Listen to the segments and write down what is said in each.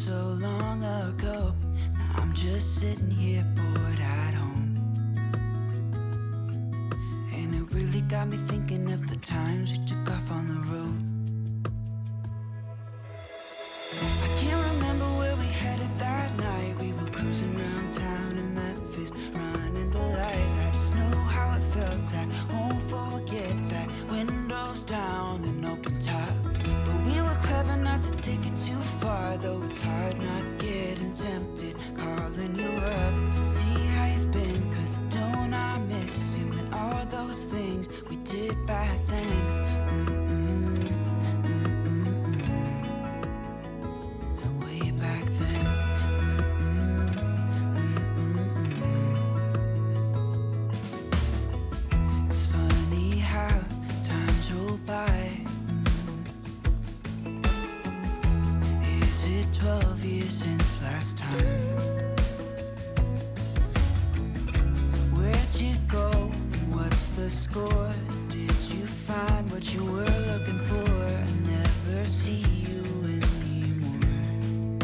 so long ago. Now I'm just sitting here bored at home, and it really got me thinking of the times we took off on the road. I can't remember where we headed that night. We were cruising around town in Memphis, running the lights. I just know how it felt. I won't forget that. Windows down and open top, but we were clever not to take it too far. Though it's hard not getting tempted, calling you up to see how you've been. Cause don't I miss you and all those things we did back then. Way back then. It's funny how times roll by. Is it 12 years since last time? Where'd you go? What's the score? Did you find what you were looking for? I never see you anymore.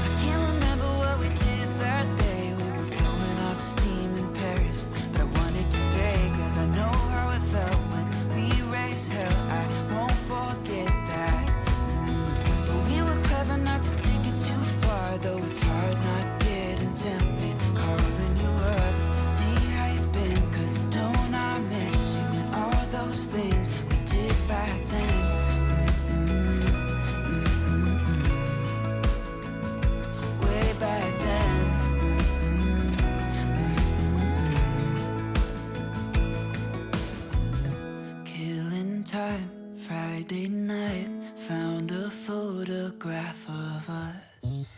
I can't remember what we did that day. We were blowing off steam in Paris, but I wanted to stay. Cause I know how it felt when we raised hell. I won't forget that. But we were clever not to take it too far. Though it's hard not getting tempted, calling you up to see how you've been. Cause don't I miss you and all those things we did back then. Way back then. Killing time, Friday night, found a photograph of us.